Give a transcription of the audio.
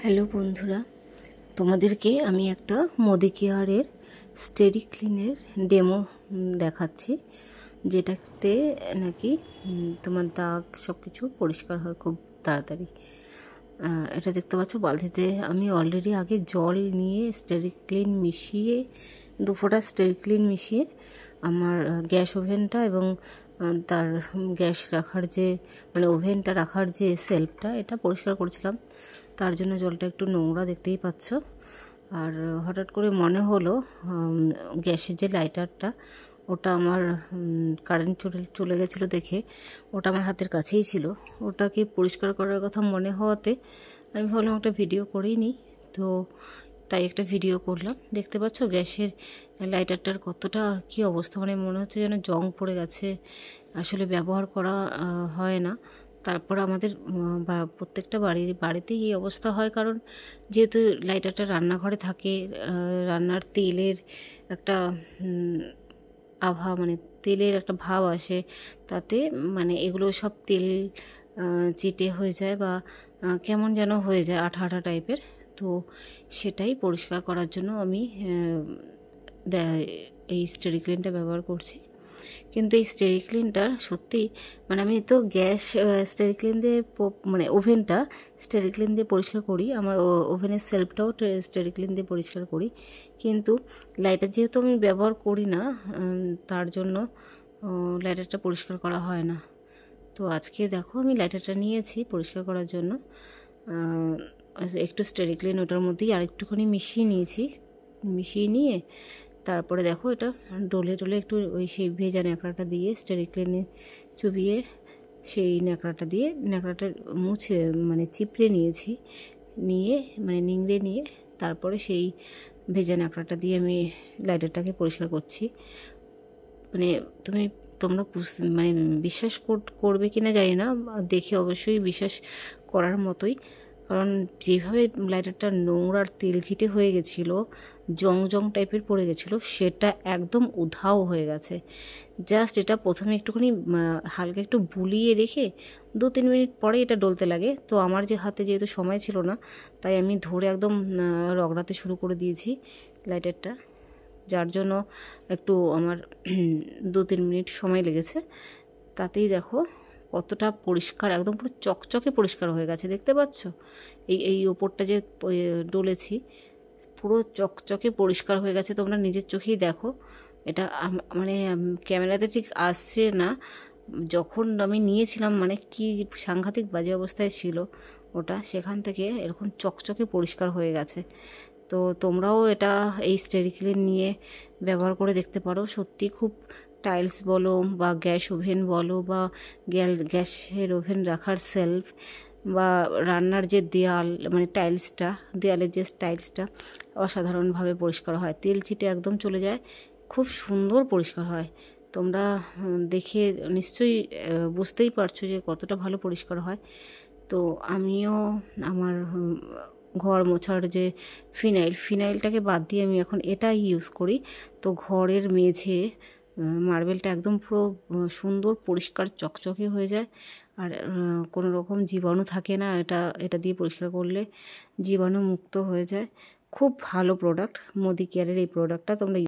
Hello বন্ধুরা, তোমাদেরকে আমি একটা মোদি কেয়ারের স্টেরি ক্লিনের ডেমো দেখাচ্ছি, যেটাতে নাকি তোমার দাগ সব কিছু পরিষ্কার হয় খুব তাড়াতাড়ি। এটা দেখতে পাচ্ছ বালতিতে আমি অলরেডি আগে জল নিয়ে স্টেরি ক্লিন মিশিয়ে 2 ফোঁটা স্টেরি ক্লিন মিশিয়ে আমার গ্যাস ওভেনটা এবং তার গ্যাস রাখার যে ওভেনটা রাখার যে সেলফটা এটা পরিষ্কার করেছিলাম। তার জন্য জলটা একটু নোংরা দেখতেই পাচ্ছ। আর হঠাৎ করে মনে হলো গ্যাসের যে লাইটারটা ওটা আমার কারেন্ট চলে গেছিলো দেখে, ওটা আমার হাতের কাছেই ছিল, ওটাকে পরিষ্কার করার কথা মনে হওয়াতে আমি ভাবলাম একটা ভিডিও করেই নিই। তো তাই একটা ভিডিও করলাম। দেখতে পাচ্ছ গ্যাসের লাইটারটার কতটা কি অবস্থা, মনে হচ্ছে যেন জং পড়ে গেছে, আসলে ব্যবহার করা হয় না। তারপর আমাদের প্রত্যেকটা বাড়িতেই এই অবস্থা হয়, কারণ যেহেতু লাইটারটা রান্নাঘরে থাকে, রান্নার তেলের একটা আভা তেলের একটা ভাব আসে, তাতে এগুলো সব তেল চিটে হয়ে যায় বা কেমন যেন হয়ে যায়, আঠা আঠা টাইপের। তো সেটাই পরিষ্কার করার জন্য আমি এই স্টেরি ক্লিনটা ব্যবহার করছি। কিন্তু এই স্টেরি ক্লিনটা সত্যি আমি তো গ্যাস স্টেরি ক্লিন দিয়ে ওভেনটা স্টেরি ক্লিন দিয়ে পরিষ্কার করি, আমার ওভেনের সেলফটাও স্টেরি ক্লিন দিয়ে পরিষ্কার করি, কিন্তু লাইটার যেহেতু আমি ব্যবহার করি না, তার জন্য লাইটারটা পরিষ্কার করা হয় না। তো আজকে দেখো আমি লাইটারটা নিয়েছি পরিষ্কার করার জন্য, একটু স্টেরি ক্লিন ওটার মধ্যেই আরেকটুখানি মিশিয়ে নিয়েছি। মিশিয়ে নিয়ে তারপরে দেখো এটা ডলে একটু ওই সেই ভেজা ন্যাকড়াটা দিয়ে স্টেরি ক্লিনে চুবিয়ে সেই ন্যাকড়াটা দিয়ে ন্যাকড়াটা মুছে চিপড়ে নিয়েছি, নিয়ে নিংড়ে নিয়ে তারপরে সেই ভেজা ন্যাকড়াটা দিয়ে আমি লাইটারটাকে পরিষ্কার করছি। তোমরা বিশ্বাস করবে কিনা জানি না, দেখে অবশ্যই বিশ্বাস করার মতোই, কারণ যেভাবে লাইটারটা নোংরার তেল ছিটে হয়ে গেছিলো, জং জং টাইপের পড়ে গেছিলো, সেটা একদম উধাও হয়ে গেছে। জাস্ট এটা প্রথমে একটুখানি হালকা একটু বুলিয়ে রেখে 2-3 মিনিট পরে এটা ডলতে লাগে। তো আমার যে হাতে যেহেতু সময় ছিল না, তাই আমি ধরে একদম রগড়াতে শুরু করে দিয়েছি লাইটারটা, যার জন্য একটু আমার 2-3 মিনিট সময় লেগেছে। তাতেই দেখো কতটা পরিষ্কার, একদম পুরো চকচকে পরিষ্কার হয়ে গেছে। দেখতে পাচ্ছ এই ওপরটা যে ডলেছি পুরো চকচকে পরিষ্কার হয়ে গেছে, তোমরা নিজের চোখেই দেখো। এটা ক্যামেরাতে ঠিক আসছে না, যখন আমি নিয়েছিলাম কি সাংঘাতিক বাজে অবস্থায় ছিল ওটা, সেখান থেকে এরকম চকচকে পরিষ্কার হয়ে গেছে। তো তোমরাও এটা এই স্টেরি ক্লিন নিয়ে ব্যবহার করে দেখতে পারো। সত্যি খুব টাইলস বলো বা গ্যাস ওভেন বলো বা গ্যাসের ওভেন রাখার সেলফ বা রান্নার যে দেয়াল টাইলসটা, দেয়ালের যে টাইলসটা অসাধারণভাবে পরিষ্কার হয়, তেল চিটে একদম চলে যায়, খুব সুন্দর পরিষ্কার হয়। তোমরা দেখে নিশ্চয়ই বুঝতেই পারছো যে কতটা ভালো পরিষ্কার হয়। তো আমিও আমার ঘর মোছার যে ফিনাইলটাকে বাদ দিয়ে আমি এখন এটাই ইউজ করি। তো ঘরের মেঝে মার্বেলটা একদম পুরো সুন্দর পরিষ্কার চকচকে হয়ে যায়, আর কোনো রকম জীবাণু থাকে না। এটা দিয়ে পরিষ্কার করলে জীবাণু মুক্ত হয়ে যায়। খুব ভালো প্রোডাক্ট মোদি কেয়ারের এই প্রোডাক্টটা, তোমরা